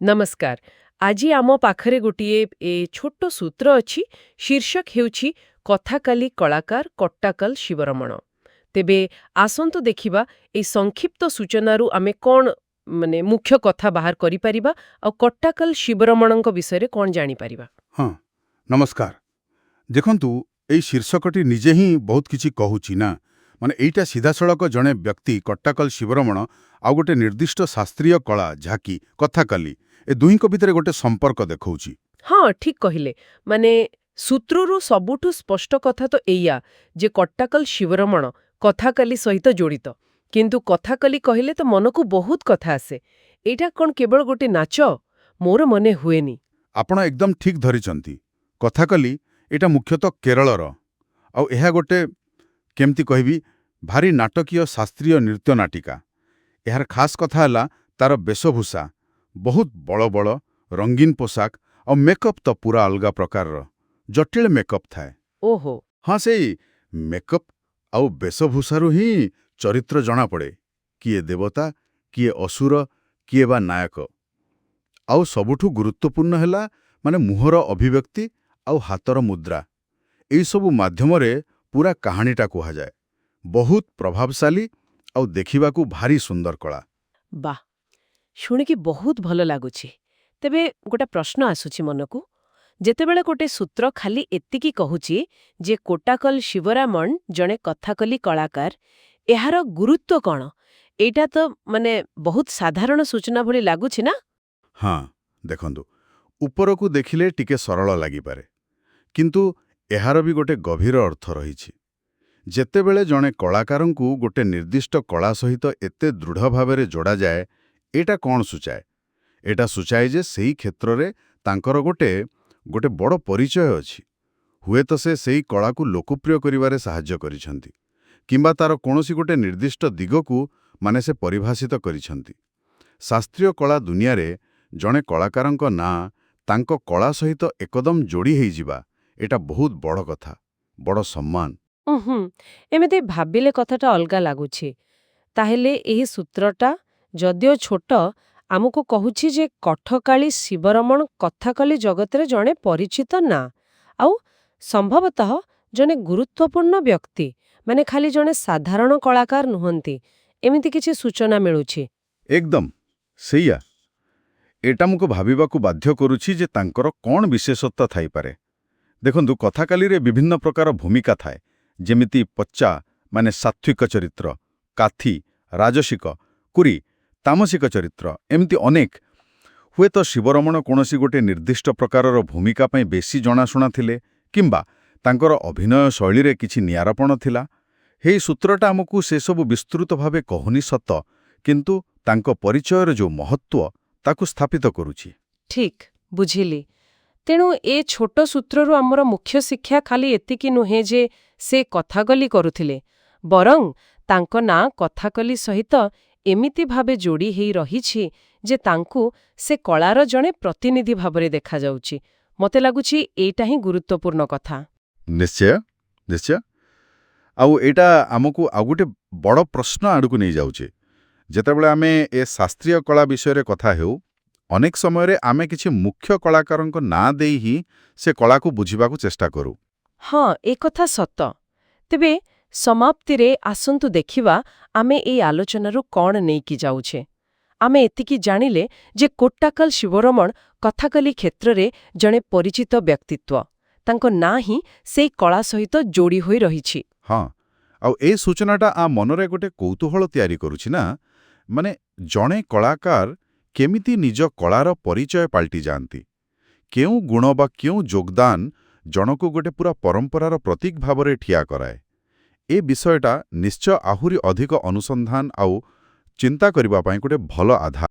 ନମସ୍କାର। ଆଜି ଆମ ପାଖରେ ଗୋଟିଏ ଛୋଟ ସୂତ୍ର ଅଛି। ଶୀର୍ଷକ ହେଉଛି କଥାକାଲି କଳାକାର କଟ୍ଟାକଲ ଶିବରମଣ। ତେବେ ଆସନ୍ତୁ ଦେଖିବା ଏହି ସଂକ୍ଷିପ୍ତ ସୂଚନାରୁ ଆମେ କ'ଣ ମୁଖ୍ୟ କଥା ବାହାର କରିପାରିବା ଆଉ କଟ୍ଟାକଲ ଶିବରମଣଙ୍କ ବିଷୟରେ କ'ଣ ଜାଣିପାରିବା। ହଁ, ନମସ୍କାର। ଦେଖନ୍ତୁ, ଏଇ ଶୀର୍ଷକଟି ନିଜେ ହିଁ ବହୁତ କିଛି କହୁଛି ନା। ଏଇଟା ସିଧାସଳଖ ଜଣେ ବ୍ୟକ୍ତି କଟ୍ଟାକଲ ଶିବରମଣ ଆଉ ଗୋଟେ ନିର୍ଦ୍ଦିଷ୍ଟ ଶାସ୍ତ୍ରୀୟ କଳା ଝାକି କଥାକାଲି ଏ ଦୁହିଁଙ୍କ ଭିତରେ ଗୋଟେ ସମ୍ପର୍କ ଦେଖଉଛି। ହଁ, ଠିକ୍ କହିଲେ। ସୂତ୍ରରୁ ସବୁଠୁ ସ୍ପଷ୍ଟ କଥା ତ ଏଇଆ ଯେ କଟ୍ଟାକଲ ଶିବରମଣ କଥାକାଲି ସହିତ ଜଡ଼ିତ। କିନ୍ତୁ କଥାକାଲି କହିଲେ ତ ମନକୁ ବହୁତ କଥା ଆସେ। ଏଇଟା କ'ଣ କେବଳ ଗୋଟେ ନାଚ? ମୋର ମନେ ହୁଏନି। ଆପଣ ଏକଦମ ଠିକ୍ ଧରିଛନ୍ତି। କଥାକଲି ଏଇଟା ମୁଖ୍ୟତଃ କେରଳର, ଆଉ ଏହା ଗୋଟେ କେମିତି କହିବି ଭାରି ନାଟକୀୟ ଶାସ୍ତ୍ରୀୟ ନୃତ୍ୟ ନାଟିକା। ଏହାର ଖାସ୍ କଥା ହେଲା ତାର ବେଶଭୂଷା। ବହୁତ ବଡ଼ ବଡ଼ ରଙ୍ଗୀନ ପୋଷାକ ଆଉ ମେକଅପ୍ ତ ପୁରା ଅଲଗା ପ୍ରକାରର ଜଟିଳ ମେକଅପ୍ ଥାଏ। ଓହୋ। ହଁ, ସେଇ ମେକଅପ୍ ଆଉ ବେଶଭୂଷାରୁ ହିଁ ଚରିତ୍ର ଜଣାପଡ଼େ। କିଏ ଦେବତା, କିଏ ଅସୁର, କିଏ ବା ନାୟକ। ଆଉ ସବୁଠୁ ଗୁରୁତ୍ୱପୂର୍ଣ୍ଣ ହେଲା ମୁହଁର ଅଭିବ୍ୟକ୍ତି ଆଉ ହାତର ମୁଦ୍ରା। ଏଇସବୁ ମାଧ୍ୟମରେ ପୁରା କାହାଣୀଟା କୁହାଯାଏ। ବହୁତ ପ୍ରଭାବଶାଳୀ ଆଉ ଦେଖିବାକୁ ଭାରି ସୁନ୍ଦର କଳା। ବାଃ, ଶୁଣିକି ବହୁତ ଭଲ ଲାଗୁଛି। ତେବେ ଗୋଟେ ପ୍ରଶ୍ନ ଆସୁଛି ମନକୁ। ଯେତେବେଳେ ଗୋଟେ ସୂତ୍ର ଖାଲି ଏତିକି କହୁଛି ଯେ କୋଟାକଲ ଶିବରାମଣ ଜଣେ କଥାକଲି କଳାକାର, ଏହାର ଗୁରୁତ୍ୱ କ'ଣ? ଏଇଟା ତ ବହୁତ ସାଧାରଣ ସୂଚନା ଭଳି ଲାଗୁଛି ନା? ହଁ, ଦେଖନ୍ତୁ, ଉପରକୁ ଦେଖିଲେ ଟିକେ ସରଳ ଲାଗିପାରେ, କିନ୍ତୁ ଏହାର ବି ଗୋଟେ ଗଭୀର ଅର୍ଥ ରହିଛି। ଯେତେବେଳେ ଜଣେ କଳାକାରଙ୍କୁ ଗୋଟେ ନିର୍ଦ୍ଦିଷ୍ଟ କଳା ସହିତ ଏତେ ଦୃଢ଼ ଭାବରେ ଯୋଡ଼ାଯାଏ, ଏଇଟା କ'ଣ ସୂଚାଏ? ଏଇଟା ସୂଚାଏ ଯେ ସେହି କ୍ଷେତ୍ରରେ ତାଙ୍କର ଗୋଟେ ବଡ଼ ପରିଚୟ ଅଛି। ହୁଏତ ସେ ସେହି କଳାକୁ ଲୋକପ୍ରିୟ କରିବାରେ ସାହାଯ୍ୟ କରିଛନ୍ତି, କିମ୍ବା ତାର କୌଣସି ଗୋଟେ ନିର୍ଦ୍ଦିଷ୍ଟ ଦିଗକୁ ସେ ପରିଭାଷିତ କରିଛନ୍ତି। ଶାସ୍ତ୍ରୀୟ କଳା ଦୁନିଆରେ ଜଣେ କଳାକାରଙ୍କ ନାଁ ତାଙ୍କ କଳା ସହିତ ଏକଦମ ଯୋଡ଼ି ହେଇଯିବା, ଏଇଟା ବହୁତ ବଡ଼ କଥା, ବଡ଼ ସମ୍ମାନ। ଏମିତି ଭାବିଲେ କଥାଟା ଅଲଗା ଲାଗୁଛି। ତାହେଲେ ଏହି ସୂତ୍ରଟା ଯଦିଓ ଛୋଟ, ଆମକୁ କହୁଛି ଯେ କଠକାଳି ଶିବରମଣ କଥାକଲି ଜଗତରେ ଜଣେ ପରିଚିତ ନାଁ, ଆଉ ସମ୍ଭବତଃ ଜଣେ ଗୁରୁତ୍ୱପୂର୍ଣ୍ଣ ବ୍ୟକ୍ତି, ଖାଲି ଜଣେ ସାଧାରଣ କଳାକାର ନୁହନ୍ତି। ଏମିତି କିଛି ସୂଚନା ମିଳୁଛି। ଏକଦମ ସେଇଆ। ଏଇଟା ଆମକୁ ଭାବିବାକୁ ବାଧ୍ୟ କରୁଛି ଯେ ତାଙ୍କର କ'ଣ ବିଶେଷତ୍ୱ ଥାଇପାରେ। ଦେଖନ୍ତୁ, କଥାକାଲିରେ ବିଭିନ୍ନ ପ୍ରକାର ଭୂମିକା ଥାଏ। ଯେମିତି ପଚ୍ଚା ସାତ୍ତ୍ୱିକ ଚରିତ୍ର, କାଥି ରାଜସିକ, କୁରି ତାମସିକ ଚରିତ୍ର, ଏମିତି ଅନେକ। ହୁଏତ ଶିବରମଣ କୌଣସି ଗୋଟେ ନିର୍ଦ୍ଦିଷ୍ଟ ପ୍ରକାରର ଭୂମିକା ପାଇଁ ବେଶୀ ଜଣାଶୁଣା ଥିଲେ, କିମ୍ବା ତାଙ୍କର ଅଭିନୟ ଶୈଳୀରେ କିଛି ନିଆରାପଣ ଥିଲା। ଏହି ସୂତ୍ରଟା ଆମକୁ ସେସବୁ ବିସ୍ତୃତ ଭାବେ କହୁନି ସତ, କିନ୍ତୁ ତାଙ୍କ ପରିଚୟର ଯେଉଁ ମହତ୍ତ୍ୱ ତାକୁ ସ୍ଥାପିତ କରୁଛି। ଠିକ୍, ବୁଝିଲି। ତେଣୁ ଏ ଛୋଟ ସୂତ୍ରରୁ ଆମର ମୁଖ୍ୟ ଶିକ୍ଷା ଖାଲି ଏତିକି ନୁହେଁ ଯେ ସେ କଥାକଲି କରୁଥିଲେ, ବରଂ ତାଙ୍କ ନାଁ କଥାକଲି ସହିତ ଏମିତି ଭାବେ ଯୋଡ଼ି ହେଇ ରହିଛି ଯେ ତାଙ୍କୁ ସେ କଳାର ଜଣେ ପ୍ରତିନିଧି ଭାବରେ ଦେଖାଯାଉଛି। ମୋତେ ଲାଗୁଛି ଏଇଟା ହିଁ ଗୁରୁତ୍ୱପୂର୍ଣ୍ଣ କଥା। ନିଶ୍ଚୟ, ନିଶ୍ଚୟ। ଆଉ ଏଇଟା ଆମକୁ ଆଉ ଗୋଟେ ବଡ଼ ପ୍ରଶ୍ନ ଆଡ଼କୁ ନେଇଯାଉଛି। ଯେତେବେଳେ ଆମେ ଏ ଶାସ୍ତ୍ରୀୟ କଳା ବିଷୟରେ କଥା ହେଉ, ଅନେକ ସମୟରେ ଆମେ କିଛି ମୁଖ୍ୟ କଳାକାରଙ୍କ ନାଁ ଦେଇ ହିଁ ସେ କଳାକୁ ବୁଝିବାକୁ ଚେଷ୍ଟା କରୁ। ହଁ, ଏ କଥା ସତ। ତେବେ ସମାପ୍ତିରେ ଆସନ୍ତୁ ଦେଖିବା ଆମେ ଏଇ ଆଲୋଚନାରୁ କ'ଣ ନେଇକି ଯାଉଛେ। ଆମେ ଏତିକି ଜାଣିଲେ ଯେ କୋଟ୍ଟାକଲ ଶିବରମଣ କଥାକଲି କ୍ଷେତ୍ରରେ ଜଣେ ପରିଚିତ ବ୍ୟକ୍ତିତ୍ୱ। ତାଙ୍କ ନାଁ ହିଁ ସେଇ କଳା ସହିତ ଯୋଡ଼ି ହୋଇ ରହିଛି। ହଁ, ଆଉ ଏ ସୂଚନାଟା ମନରେ ଗୋଟେ କୌତୂହଳ ତିଆରି କରୁଛି ନା। ଜଣେ କଳାକାର କେମିତି ନିଜ କଳାର ପରିଚୟ ପାଲଟି ଯାଆନ୍ତି? କେଉଁ ଗୁଣ ବା କେଉଁ ଯୋଗଦାନ ଜଣକୁ ଗୋଟେ ପୁରା ପରମ୍ପରାର ପ୍ରତୀକ ଭାବରେ ଠିଆ କରାଏ? ଏ ବିଷୟଟା ନିଶ୍ଚୟ ଆହୁରି ଅଧିକ ଅନୁସନ୍ଧାନ ଆଉ ଚିନ୍ତା କରିବା ପାଇଁ ଗୋଟେ ଭଲ ଆଧାର।